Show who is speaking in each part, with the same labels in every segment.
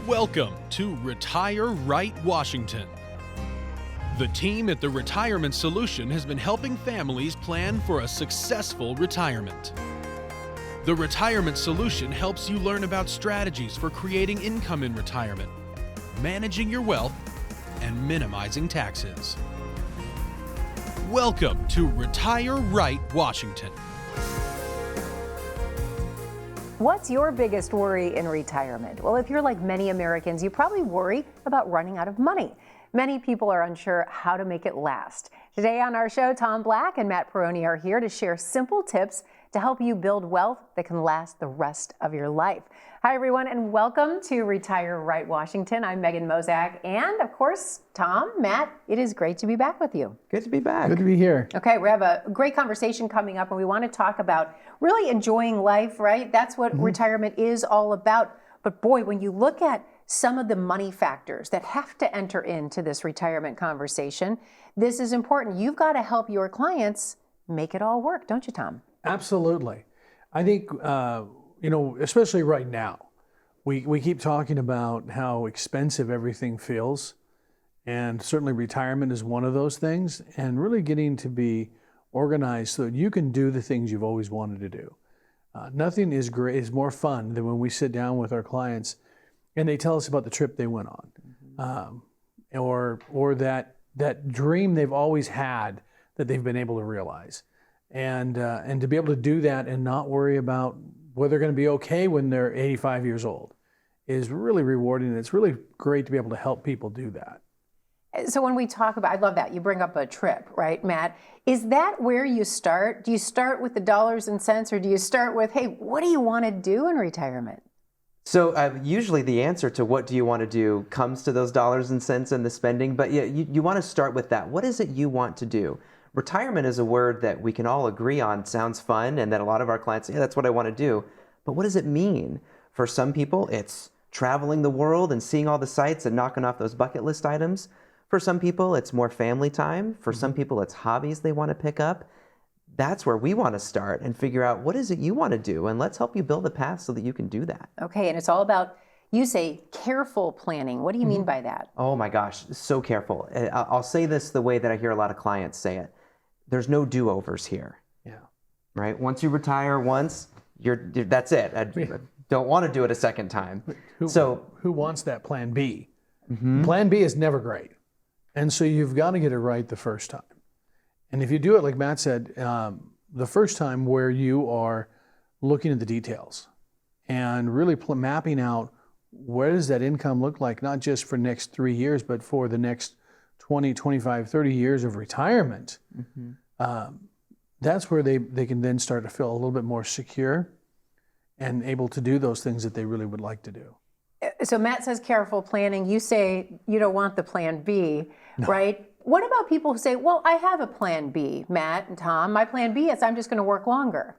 Speaker 1: Welcome to Retire Right Washington. The team at the Retirement Solution has been helping families plan for a successful retirement. The Retirement Solution helps you learn about strategies for creating income in retirement, managing your wealth, and minimizing taxes. Welcome to Retire Right Washington.
Speaker 2: What's your biggest worry in retirement? Well, if you're like many Americans, you probably worry about running out of money. Many people are unsure how to make it last. Today on our show, Tom Black and Matt Perrone are here to share simple tips to help you build wealth that can last the rest of your life. Hi, everyone, and welcome to Retire Right Washington. I'm Megan Mozak, and of course, Tom, Matt, it is great to be back with you.
Speaker 3: Good to be back.
Speaker 4: Good to be here.
Speaker 2: Okay, we have a great conversation coming up, and we want to talk about really enjoying life, right? That's what retirement is all about. But boy, when you look at some of the money factors that have to enter into this retirement conversation, this is important. You've got to help your clients make it all work, don't you, Tom?
Speaker 4: Absolutely. I think, especially right now, we keep talking about how expensive everything feels. And certainly retirement is one of those things. And really getting to be organized so that you can do the things you've always wanted to do. Nothing is more fun than when we sit down with our clients and they tell us about the trip they went on, or that dream they've always had that they've been able to realize. And to be able to do that and not worry about whether they're going to be okay when they're 85 years old is really rewarding. And it's really great to be able to help people do that.
Speaker 2: So when we talk about, I love that, you bring up a trip, right, Matt? Is that where you start? Do you start with the dollars and cents, or do you start with, hey, what do you want to do in retirement?
Speaker 3: So usually the answer to what do you want to do comes to those dollars and cents and the spending, but yeah, you want to start with that. What is it you want to do? Retirement is a word that we can all agree on sounds fun, and that a lot of our clients say, yeah, that's what I want to do. But what does it mean? For some people, it's traveling the world and seeing all the sights and knocking off those bucket list items. For some people, it's more family time. For some people, it's hobbies they want to pick up. That's where we want to start and figure out what is it you want to do, and let's help you build a path so that you can do that.
Speaker 2: Okay, and it's all about, you say, careful planning. What do you mean by that?
Speaker 3: Oh my gosh, so careful. I'll say this the way that I hear a lot of clients say it. There's no do-overs here. Yeah. Right? Once you retire once, that's it. I don't want to do it a second time.
Speaker 4: Who wants that plan B? Plan B is never great. And so you've got to get it right the first time. And if you do it, like Matt said, the first time where you are looking at the details and really mapping out where does that income look like, not just for the next 3 years, but for the next 20, 25, 30 years of retirement, that's where they can then start to feel a little bit more secure and able to do those things that they really would like to do.
Speaker 2: So Matt says careful planning. You say you don't want the plan B, right? What about people who say, well, I have a plan B, Matt and Tom. My plan B is I'm just going to work longer.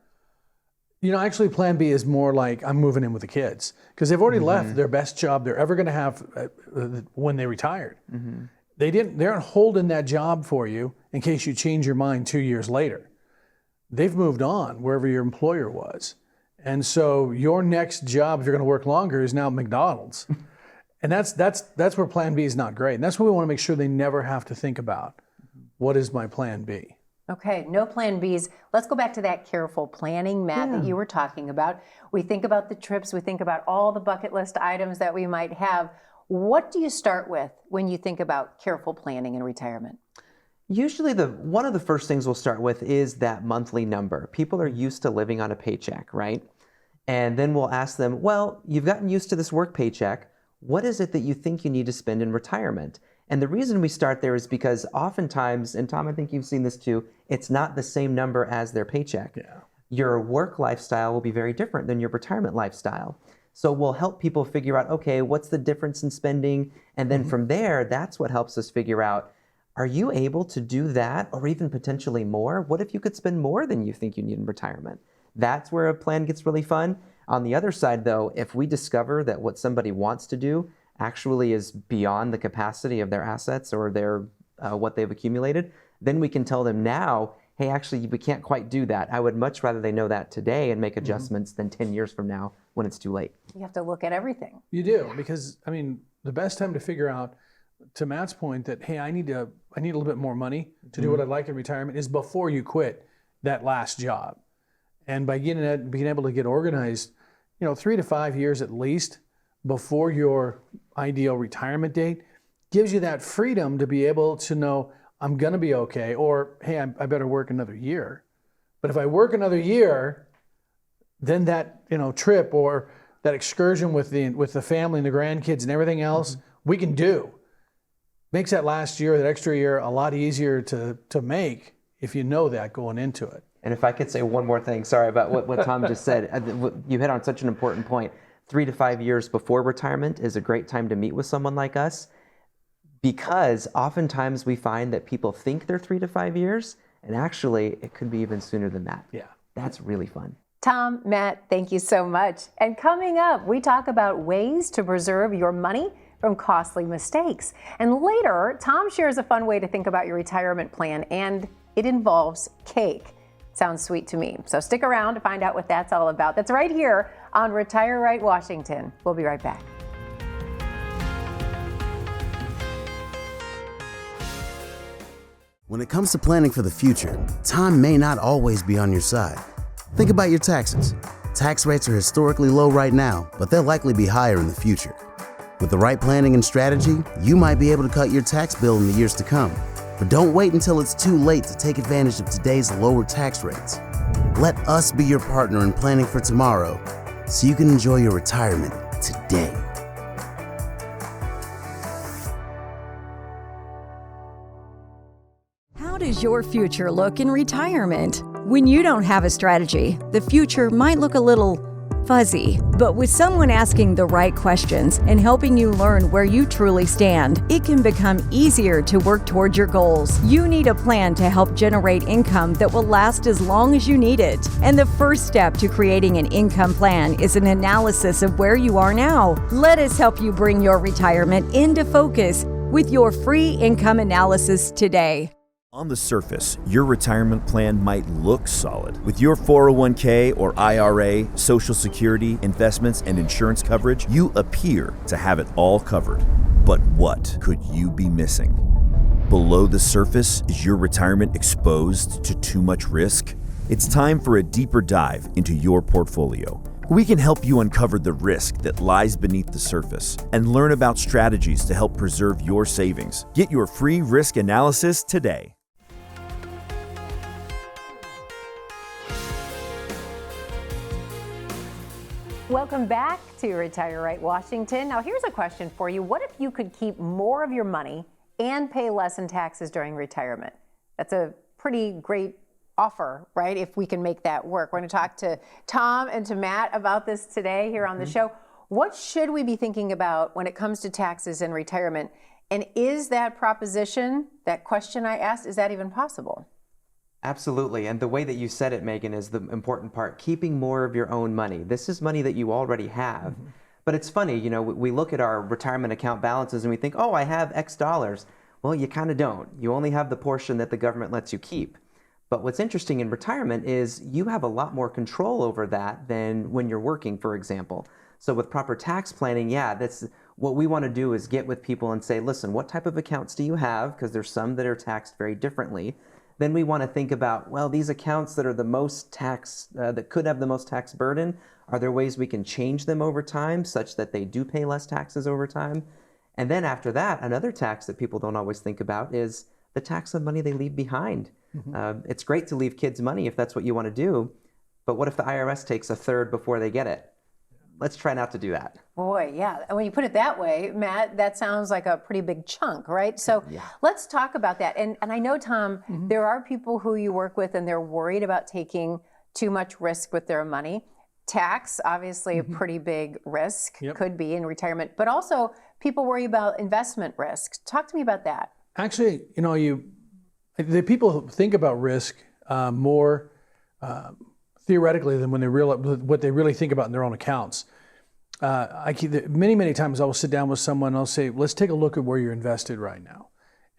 Speaker 4: Actually, plan B is more like I'm moving in with the kids because they've already left their best job they're ever going to have when they retired. They aren't holding that job for you in case you change your mind 2 years later. They've moved on wherever your employer was. And so your next job, if you're going to work longer, is now McDonald's. And that's where plan B is not great. And that's what we want to make sure they never have to think about. What is my plan B?
Speaker 2: Okay, no plan Bs. Let's go back to that careful planning, Matt, that you were talking about. We think about the trips. We think about all the bucket list items that we might have. What do you start with when you think about careful planning in retirement?
Speaker 3: Usually one of the first things we'll start with is that monthly number. People are used to living on a paycheck, right? And then we'll ask them, well, you've gotten used to this work paycheck. What is it that you think you need to spend in retirement? And the reason we start there is because oftentimes, and Tom, I think you've seen this too, it's not the same number as their paycheck. Yeah. Your work lifestyle will be very different than your retirement lifestyle. So we'll help people figure out, okay, what's the difference in spending? And then from there, that's what helps us figure out, are you able to do that or even potentially more? What if you could spend more than you think you need in retirement? That's where a plan gets really fun. On the other side, though, if we discover that what somebody wants to do actually is beyond the capacity of their assets or their what they've accumulated, then we can tell them now, hey, actually, we can't quite do that. I would much rather they know that today and make adjustments than 10 years from now when it's too late.
Speaker 2: You have to look at everything.
Speaker 4: You do, because I mean, the best time to figure out, to Matt's point, that hey, I need a little bit more money to do what I'd like in retirement is before you quit that last job. And by being able to get organized, 3 to 5 years at least before your ideal retirement date gives you that freedom to be able to know I'm going to be okay, or hey, I better work another year. But if I work another year, then that trip or that excursion with the family and the grandkids and everything else we can do makes that last year, that extra year, a lot easier to make if you know that going into it.
Speaker 3: And if I could say one more thing, sorry about what Tom just said. You hit on such an important point. 3 to 5 years before retirement is a great time to meet with someone like us, because oftentimes we find that people think they're 3 to 5 years, and actually it could be even sooner than that.
Speaker 4: Yeah.
Speaker 3: That's really fun.
Speaker 2: Tom, Matt, thank you so much. And coming up, we talk about ways to preserve your money from costly mistakes. And later, Tom shares a fun way to think about your retirement plan, and it involves cake. Sounds sweet to me. So stick around to find out what that's all about. That's right here on Retire Right Washington. We'll be right back.
Speaker 5: When it comes to planning for the future, time may not always be on your side. Think about your taxes. Tax rates are historically low right now, but they'll likely be higher in the future. With the right planning and strategy, you might be able to cut your tax bill in the years to come. But don't wait until it's too late to take advantage of today's lower tax rates. Let us be your partner in planning for tomorrow so you can enjoy your retirement today.
Speaker 6: How does your future look in retirement? When you don't have a strategy, the future might look a little fuzzy. But with someone asking the right questions and helping you learn where you truly stand, it can become easier to work toward your goals. You need a plan to help generate income that will last as long as you need it. And the first step to creating an income plan is an analysis of where you are now. Let us help you bring your retirement into focus with your free income analysis today.
Speaker 7: On the surface, your retirement plan might look solid. With your 401k or IRA, Social Security, investments, and insurance coverage, you appear to have it all covered. But what could you be missing? Below the surface, is your retirement exposed to too much risk? It's time for a deeper dive into your portfolio. We can help you uncover the risk that lies beneath the surface and learn about strategies to help preserve your savings. Get your free risk analysis today.
Speaker 2: Welcome back to Retire Right Washington. Now here's a question for you. What if you could keep more of your money and pay less in taxes during retirement? That's a pretty great offer, right? If we can make that work. We're going to talk to Tom and to Matt about this today here on the show. What should we be thinking about when it comes to taxes and retirement? And is that proposition, that question I asked, is that even possible?
Speaker 3: Absolutely. And the way that you said it, Megan, is the important part. Keeping more of your own money. This is money that you already have. But it's funny, we look at our retirement account balances and we think, oh, I have X dollars. Well, you kind of don't. You only have the portion that the government lets you keep. But what's interesting in retirement is you have a lot more control over that than when you're working, for example. So with proper tax planning, that's what we want to do, is get with people and say, listen, what type of accounts do you have? Because there's some that are taxed very differently. Then we want to think about, well, these accounts that are the most tax, that could have the most tax burden, are there ways we can change them over time such that they do pay less taxes over time? And then after that, another tax that people don't always think about is the tax on money they leave behind. It's great to leave kids money if that's what you want to do, but what if the IRS takes a third before they get it? Let's try not to do that.
Speaker 2: Boy, yeah. And when you put it that way, Matt, that sounds like a pretty big chunk, right? So let's talk about that. And I know, Tom, there are people who you work with and they're worried about taking too much risk with their money. Tax, obviously a pretty big risk, could be in retirement, but also people worry about investment risk. Talk to me about that.
Speaker 4: Actually, the people think about risk more theoretically than when they realize what they really think about in their own accounts. Many times I will sit down with someone and I'll say, let's take a look at where you're invested right now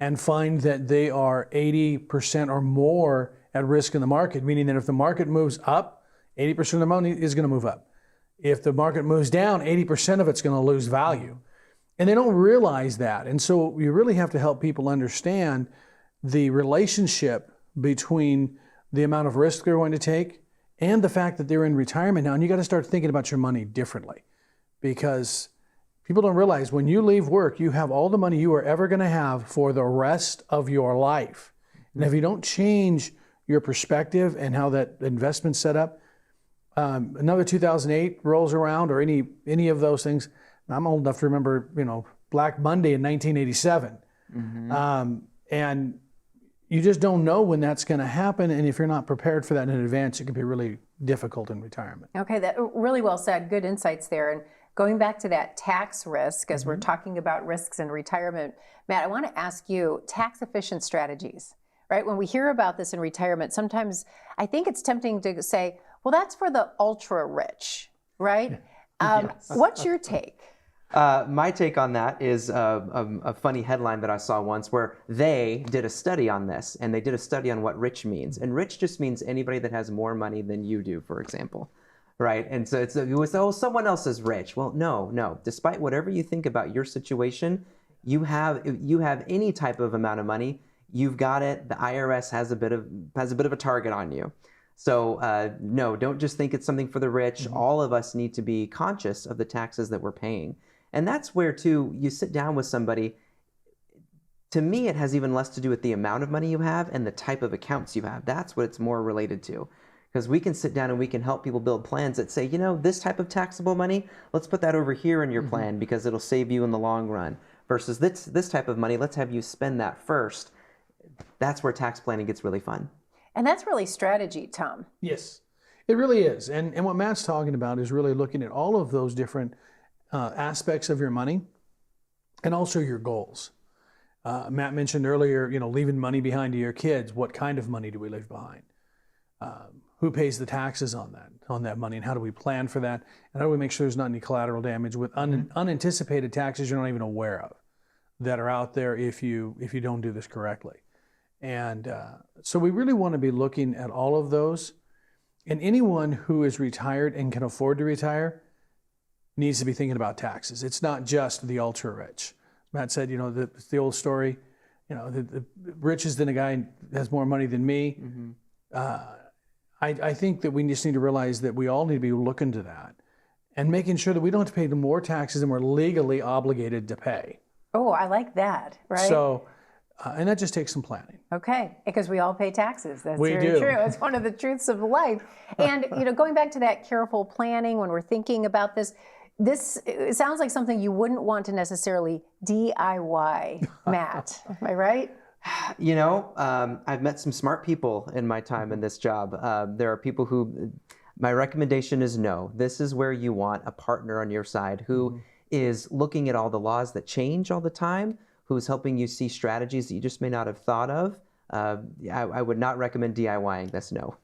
Speaker 4: and find that they are 80% or more at risk in the market, meaning that if the market moves up, 80% of the money is going to move up. If the market moves down, 80% of it's going to lose value. And they don't realize that. And so you really have to help people understand the relationship between the amount of risk they're going to take and the fact that they're in retirement now. And you got to start thinking about your money differently, because people don't realize when you leave work, you have all the money you are ever going to have for the rest of your life. And if you don't change your perspective and how that investment's set up, another 2008 rolls around, or any of those things. I'm old enough to remember, Black Monday in 1987. And you just don't know when that's going to happen. And if you're not prepared for that in advance, it can be really difficult in retirement.
Speaker 2: Okay, that really well said. Good insights there. And going back to that tax risk, as we're talking about risks in retirement, Matt, I want to ask you tax efficient strategies, right? When we hear about this in retirement, sometimes I think it's tempting to say, well, that's for the ultra rich, right?
Speaker 3: Yes.
Speaker 2: What's your take?
Speaker 3: My take on that is a funny headline that I saw once where they did a study on this, and they did a study on what rich means. And rich just means anybody that has more money than you do, for example, right? And so it was, oh, someone else is rich. Well, no. Despite whatever you think about your situation, you have any type of amount of money, you've got it. The IRS has a bit of a target on you. So no, don't just think it's something for the rich. All of us need to be conscious of the taxes that we're paying. And that's where, too, you sit down with somebody. To me, it has even less to do with the amount of money you have and the type of accounts you have. That's what it's more related to. Because we can sit down and we can help people build plans that say, this type of taxable money, let's put that over here in your plan because it'll save you in the long run. Versus this type of money, let's have you spend that first. That's where tax planning gets really fun.
Speaker 2: And that's really strategy, Tom.
Speaker 4: Yes, it really is. And what Matt's talking about is really looking at all of those different aspects of your money and also your goals. Matt mentioned earlier, leaving money behind to your kids. What kind of money do we leave behind? Who pays the taxes on that money, and how do we plan for that? And how do we make sure there's not any collateral damage with unanticipated taxes you're not even aware of that are out there if you don't do this correctly? And so we really want to be looking at all of those. And anyone who is retired and can afford to retire needs to be thinking about taxes. It's not just the ultra rich. Matt said, the old story, the richest than a guy who has more money than me. I think that we just need to realize that we all need to be looking to that and making sure that we don't have to pay more taxes than we're legally obligated to pay.
Speaker 2: Oh, I like that, right?
Speaker 4: So, and that just takes some planning.
Speaker 2: Okay, because we all pay taxes. That's
Speaker 4: We
Speaker 2: very
Speaker 4: do.
Speaker 2: true. It's one of the truths of life. And going back to that careful planning when we're thinking about this, it sounds like something you wouldn't want to necessarily DIY, Matt. Am I right?
Speaker 3: I've met some smart people in my time in this job. There are people who, my recommendation is no. This is where you want a partner on your side who is looking at all the laws that change all the time, who's helping you see strategies that you just may not have thought of. I would not recommend DIYing this, no.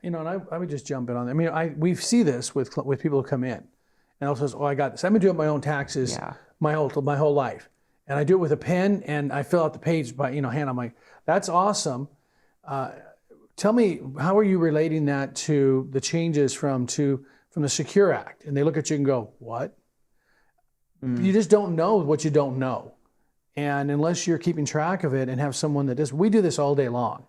Speaker 4: And I would just jump in on that. I mean, we see this with people who come in and also says, oh, I got this. I've been doing my own taxes my whole life. And I do it with a pen and I fill out the page by, hand. I'm like, that's awesome. Tell me, how are you relating that to the changes from the Secure Act? And they look at you and go, what? You just don't know what you don't know. And unless you're keeping track of it and have someone that does, we do this all day long.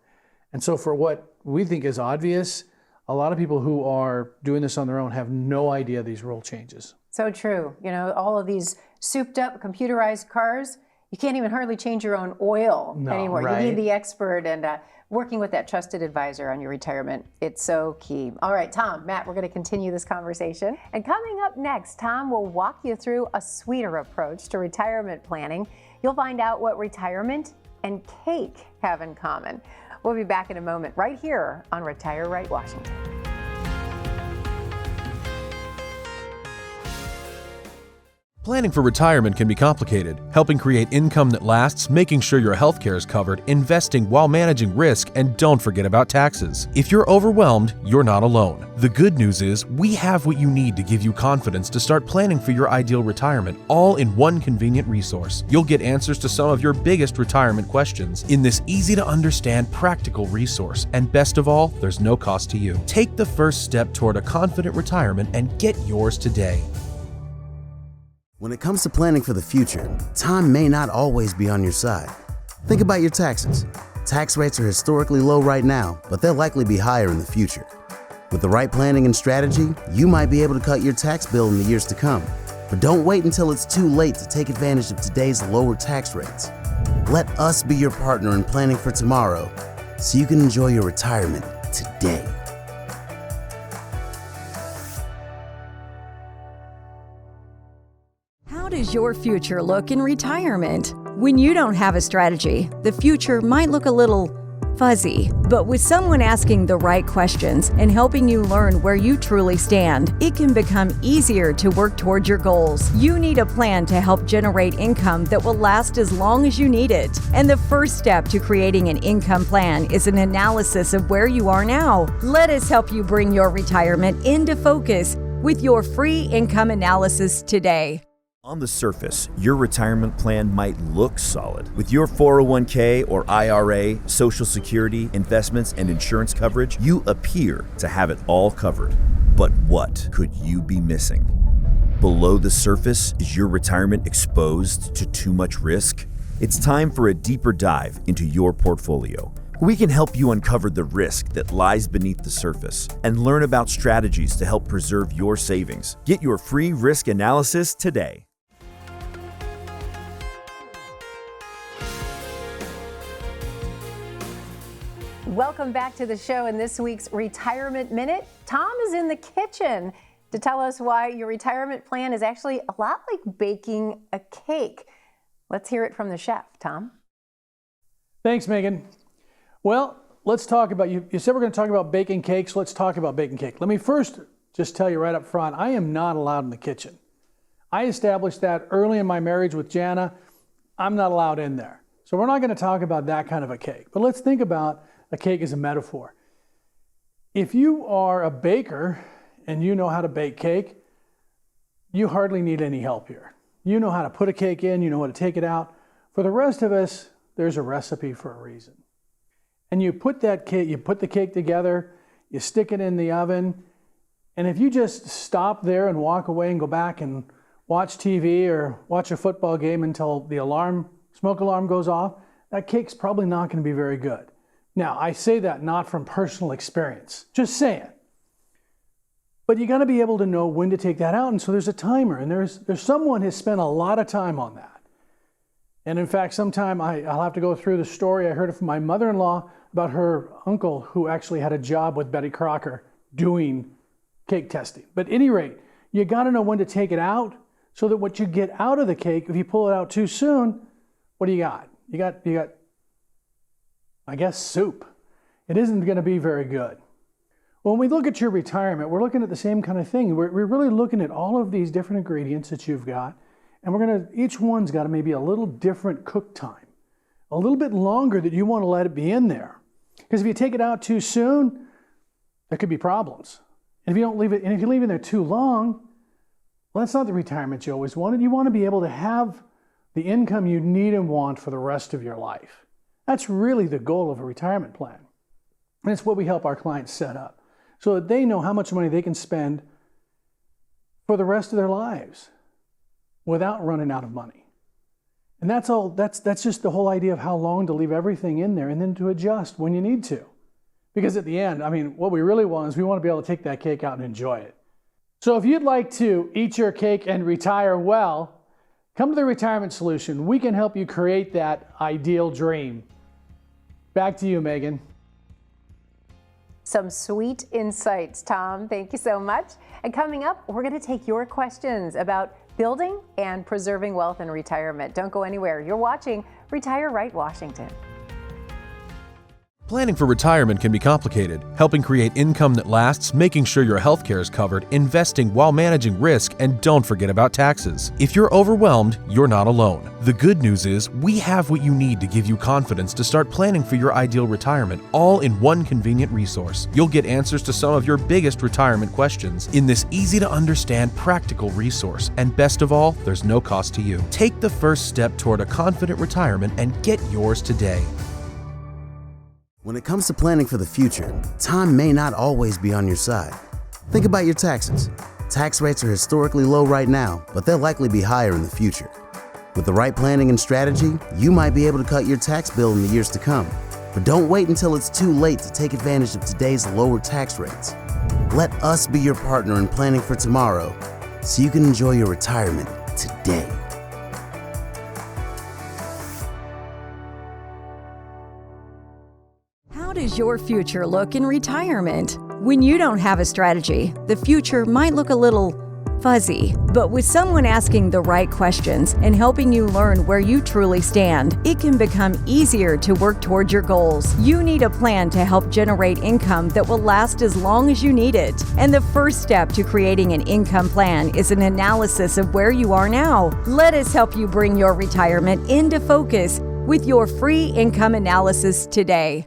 Speaker 4: And so for what we think is obvious, a lot of people who are doing this on their own have no idea these rule changes.
Speaker 2: So true. All of these souped up computerized cars, you can't even hardly change your own oil anymore.
Speaker 3: Right.
Speaker 2: You need the expert, and working with that trusted advisor on your retirement, it's so key. All right, Tom, Matt, we're going to continue this conversation. And coming up next, Tom will walk you through a sweeter approach to retirement planning. You'll find out what retirement and cake have in common. We'll be back in a moment right here on Retire Right Washington.
Speaker 1: Planning for retirement can be complicated. Helping create income that lasts, making sure your healthcare is covered, investing while managing risk, and don't forget about taxes. If you're overwhelmed, you're not alone. The good news is we have what you need to give you confidence to start planning for your ideal retirement, all in one convenient resource. You'll get answers to some of your biggest retirement questions in this easy-to-understand, practical resource. And best of all, there's no cost to you. Take the first step toward a confident retirement and get yours today.
Speaker 5: When it comes to planning for the future, time may not always be on your side. Think about your taxes. Tax rates are historically low right now, but they'll likely be higher in the future. With the right planning and strategy, you might be able to cut your tax bill in the years to come. But don't wait until it's too late to take advantage of today's lower tax rates. Let us be your partner in planning for tomorrow so you can enjoy your retirement today.
Speaker 6: How does your future look in retirement? When you don't have a strategy, the future might look a little fuzzy. But with someone asking the right questions and helping you learn where you truly stand, it can become easier to work toward your goals. You need a plan to help generate income that will last as long as you need it. And the first step to creating an income plan is an analysis of where you are now. Let us help you bring your retirement into focus with your free income analysis today.
Speaker 7: On the surface, your retirement plan might look solid. With your 401k or IRA, Social Security, investments, and insurance coverage, you appear to have it all covered. But what could you be missing? Below the surface, is your retirement exposed to too much risk? It's time for a deeper dive into your portfolio. We can help you uncover the risk that lies beneath the surface and learn about strategies to help preserve your savings. Get your free risk analysis today.
Speaker 2: Welcome back to the show. In this week's Retirement Minute, Tom is in the kitchen to tell us why your retirement plan is actually a lot like baking a cake. Let's hear it from the chef. Tom?
Speaker 4: Thanks, Megan. Well, let's talk about, you said we're going to talk about baking cakes. Let's talk about baking cake. Let me first just tell you right up front, I am not allowed in the kitchen. I established that early in my marriage with Jana. I'm not allowed in there. So we're not going to talk about that kind of a cake. But let's think about a cake as a metaphor. If you are a baker and you know how to bake cake, you hardly need any help here. You know how to put a cake in, you know how to take it out. For the rest of us, there's a recipe for a reason. And you put the cake together, you stick it in the oven, and if you just stop there and walk away and go back and watch TV or watch a football game until the smoke alarm goes off, that cake's probably not going to be very good. Now, I say that not from personal experience, just saying. But you got to be able to know when to take that out, and so there's a timer, and there's someone who has spent a lot of time on that. And in fact, sometime I'll have to go through the story. I heard it from my mother-in-law about her uncle who actually had a job with Betty Crocker doing cake testing. But at any rate, you got to know when to take it out so that what you get out of the cake, if you pull it out too soon, what do you got? You got, I guess, soup. It isn't going to be very good. When we look at your retirement, we're looking at the same kind of thing. We're really looking at all of these different ingredients that you've got, and each one's got maybe a little different cook time, a little bit longer that you want to let it be in there. Because if you take it out too soon, there could be problems. And if you leave it in there too long, well, that's not the retirement you always wanted. You want to be able to have the income you need and want for the rest of your life. That's really the goal of a retirement plan. And it's what we help our clients set up so that they know how much money they can spend for the rest of their lives without running out of money. And that's just the whole idea of how long to leave everything in there and then to adjust when you need to. Because at the end, what we really want is we want to be able to take that cake out and enjoy it. So if you'd like to eat your cake and retire well, come to the Retirement Solution. We can help you create that ideal dream. Back to you, Megan.
Speaker 2: Some sweet insights, Tom. Thank you so much. And coming up, we're going to take your questions about building and preserving wealth in retirement. Don't go anywhere. You're watching Retire Right Washington.
Speaker 1: Planning for retirement can be complicated. Helping create income that lasts, making sure your health care is covered, investing while managing risk, and don't forget about taxes. If you're overwhelmed, you're not alone. The good news is we have what you need to give you confidence to start planning for your ideal retirement, all in one convenient resource. You'll get answers to some of your biggest retirement questions in this easy-to-understand, practical resource. And best of all, there's no cost to you. Take the first step toward a confident retirement and get yours today.
Speaker 5: When it comes to planning for the future, time may not always be on your side. Think about your taxes. Tax rates are historically low right now, but they'll likely be higher in the future. With the right planning and strategy, you might be able to cut your tax bill in the years to come. But don't wait until it's too late to take advantage of today's lower tax rates. Let us be your partner in planning for tomorrow, so you can enjoy your retirement today.
Speaker 6: How does your future look in retirement? When you don't have a strategy, the future might look a little fuzzy. But with someone asking the right questions and helping you learn where you truly stand, it can become easier to work towards your goals. You need a plan to help generate income that will last as long as you need it. And the first step to creating an income plan is an analysis of where you are now. Let us help you bring your retirement into focus with your free income analysis today.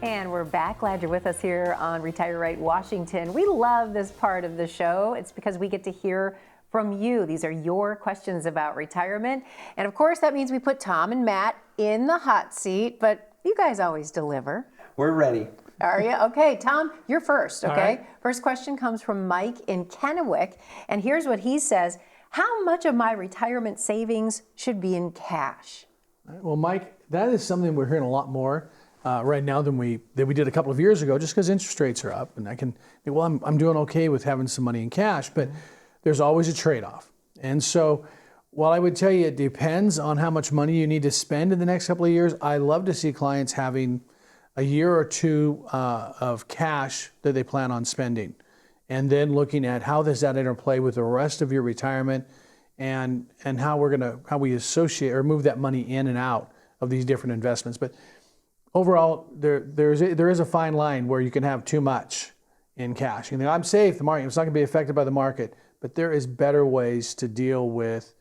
Speaker 2: And we're back. Glad you're with us here on Retire Right Washington. We love this part of the show. It's because we get to hear from you. These are your questions about retirement. And of course, that means we put Tom and Matt in the hot seat, but you guys always deliver.
Speaker 3: We're ready.
Speaker 2: Are you? Okay, Tom, you're first, okay?
Speaker 4: All right.
Speaker 2: First question comes from Mike in Kennewick, and here's what he says. How much of my retirement savings should be in cash?
Speaker 4: Well, Mike, that is something we're hearing a lot more right now than we did a couple of years ago, just because interest rates are up. And I can, well, I'm doing okay with having some money in cash, but there's always a trade-off. And so while I would tell you it depends on how much money you need to spend in the next couple of years, I love to see clients having a year or two of cash that they plan on spending, and then looking at how does that interplay with the rest of your retirement, and how we associate or move that money in and out of these different investments. But overall, there is a fine line where you can have too much in cash. You think, I'm safe, the market, it's not going to be affected by the market, but there is better ways to deal with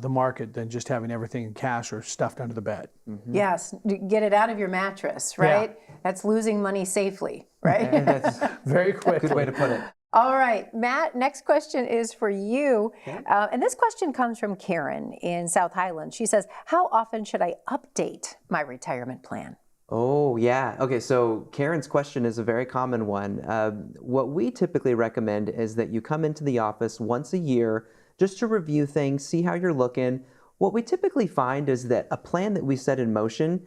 Speaker 4: the market than just having everything in cash or stuffed under the bed.
Speaker 2: Mm-hmm. Yes, get it out of your mattress, right? Yeah. That's losing money safely, right?
Speaker 3: That's
Speaker 4: very quick.
Speaker 3: Good way to put it.
Speaker 2: All right, Matt, next question is for you. Okay. And this question comes from Karen in South Highland. She says, how often should I update my retirement plan?
Speaker 3: Oh, yeah. Okay, so Karen's question is a very common one. What we typically recommend is that you come into the office once a year just to review things, see how you're looking. What we typically find is that a plan that we set in motion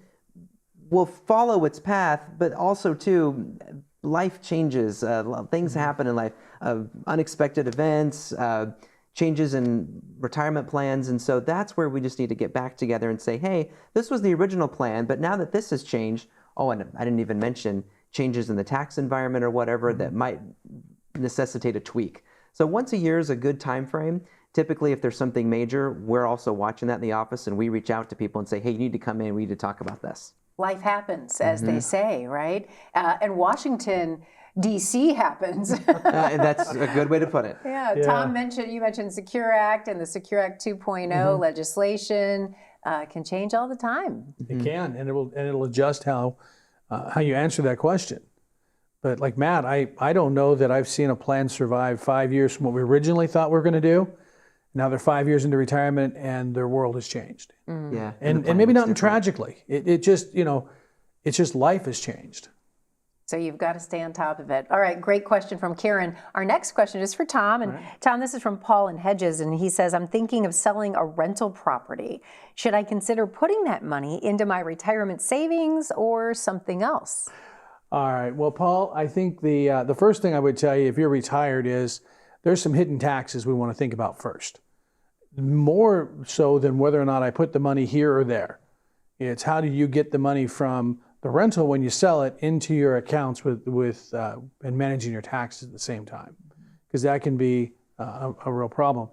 Speaker 3: will follow its path, but also, too, life changes. Things happen in life, unexpected events, changes in retirement plans, and so that's where we just need to get back together and say, hey, this was the original plan, but now that this has changed, oh, and I didn't even mention changes in the tax environment or whatever that might necessitate a tweak. So once a year is a good time frame. Typically, if there's something major, we're also watching that in the office, and we reach out to people and say, hey, you need to come in, we need to talk about this.
Speaker 2: Life happens, as they say, right? And Washington, D.C. happens.
Speaker 3: That's a good way to put it.
Speaker 2: Yeah, Tom you mentioned Secure Act and the Secure Act 2.0 legislation can change all the time.
Speaker 4: It can, and it'll adjust how you answer that question. But like Matt, I don't know that I've seen a plan survive 5 years from what we originally thought we were going to do. Now they're 5 years into retirement and their world has changed.
Speaker 3: Yeah,
Speaker 4: and maybe not tragically. It just, it's just life has changed.
Speaker 2: So you've got to stay on top of it. All right, great question from Karen. Our next question is for Tom. And Tom, this is from Paul in Hedges, and he says, I'm thinking of selling a rental property. Should I consider putting that money into my retirement savings or something else?
Speaker 4: All right, well, Paul, I think the first thing I would tell you if you're retired is there's some hidden taxes we want to think about first. More so than whether or not I put the money here or there. It's how do you get the money from the rental when you sell it into your accounts and managing your taxes at the same time, because that can be a real problem.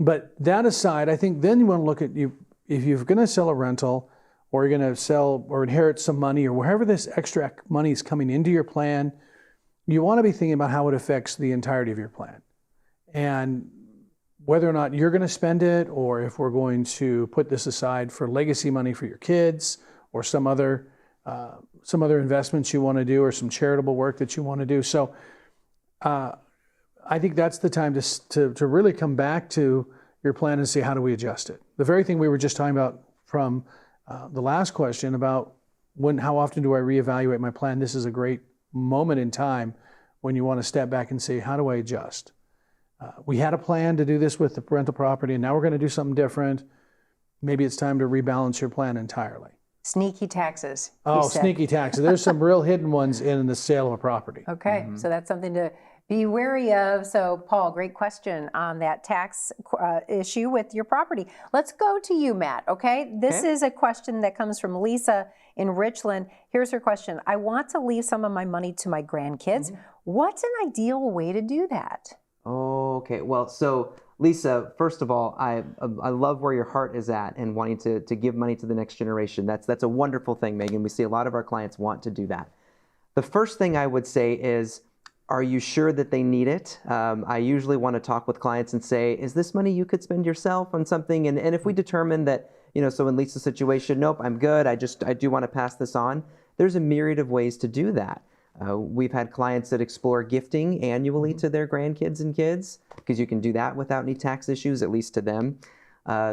Speaker 4: But that aside, I think then you want to look at if you're going to sell a rental, or you're going to sell or inherit some money, or wherever this extra money is coming into your plan, you want to be thinking about how it affects the entirety of your plan. And whether or not you're going to spend it, or if we're going to put this aside for legacy money for your kids, or some other investments you want to do, or some charitable work that you want to do. So I think that's the time to really come back to your plan and see, how do we adjust it? The very thing we were just talking about from the last question about how often do I reevaluate my plan? This is a great moment in time when you want to step back and say, how do I adjust? We had a plan to do this with the rental property, and now we're going to do something different. Maybe it's time to rebalance your plan entirely.
Speaker 2: Sneaky taxes.
Speaker 4: Oh, sneaky taxes. There's some real hidden ones in the sale of a property.
Speaker 2: Okay, so that's something to be wary of. So, Paul, great question on that tax issue with your property. Let's go to you, Matt, okay? This is a question that comes from Lisa in Richland. Here's her question. I want to leave some of my money to my grandkids. What's an ideal way to do that?
Speaker 3: Okay, well, so Lisa, first of all, I love where your heart is at and wanting to give money to the next generation. That's a wonderful thing, Megan. We see a lot of our clients want to do that. The first thing I would say is, are you sure that they need it? I usually want to talk with clients and say, is this money you could spend yourself on something? And if we determine that, so in Lisa's situation, nope, I'm good, I do want to pass this on, there's a myriad of ways to do that. We've had clients that explore gifting annually to their grandkids and kids, because you can do that without any tax issues, at least to them.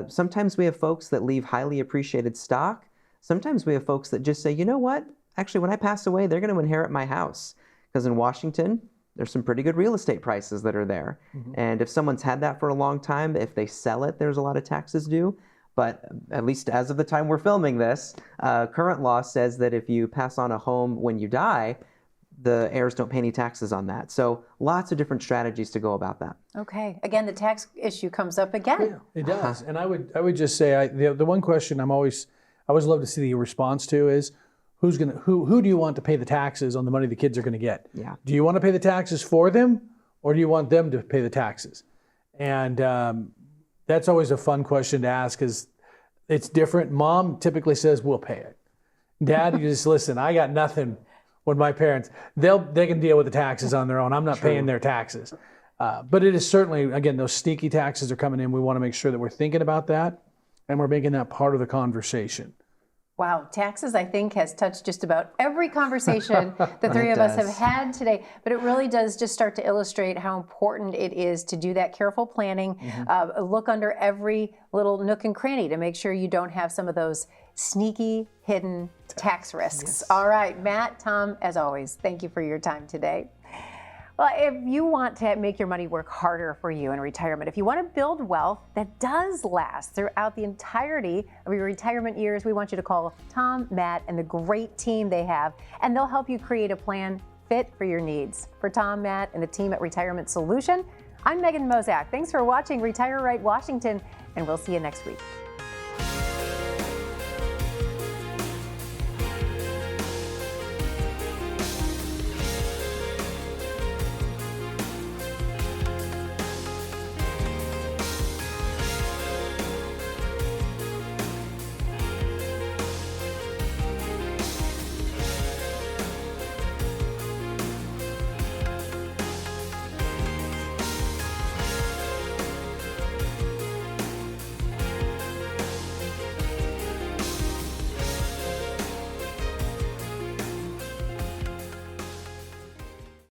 Speaker 3: Sometimes we have folks that leave highly appreciated stock. Sometimes we have folks that just say, you know what? Actually, when I pass away, they're going to inherit my house. Because in Washington, there's some pretty good real estate prices that are there. And if someone's had that for a long time, if they sell it, there's a lot of taxes due. But at least as of the time we're filming this, current law says that if you pass on a home when you die, the heirs don't pay any taxes on that. So lots of different strategies to go about that.
Speaker 2: Okay. Again, the tax issue comes up again.
Speaker 4: Yeah, it does. And I would just say, the one question I always love to see the response to is, who do you want to pay the taxes on the money the kids are going to get?
Speaker 3: Yeah.
Speaker 4: Do you want to pay the taxes for them, or do you want them to pay the taxes? And that's always a fun question to ask, because it's different. Mom typically says, we'll pay it. Dad, you just listen, I got nothing. When my parents, they can deal with the taxes on their own. I'm not paying their taxes. But it is certainly, again, those sneaky taxes are coming in. We want to make sure that we're thinking about that, and we're making that part of the conversation.
Speaker 2: Wow, taxes, I think, has touched just about every conversation the three of us have had today. But it really does just start to illustrate how important it is to do that careful planning, look under every little nook and cranny to make sure you don't have some of those sneaky, hidden tax risks. Yes. All right, Matt, Tom, as always, thank you for your time today. Well, if you want to make your money work harder for you in retirement, if you want to build wealth that does last throughout the entirety of your retirement years, we want you to call Tom, Matt, and the great team they have, and they'll help you create a plan fit for your needs. For Tom, Matt, and the team at Retirement Solution, I'm Megan Mozak. Thanks for watching Retire Right Washington, and we'll see you next week.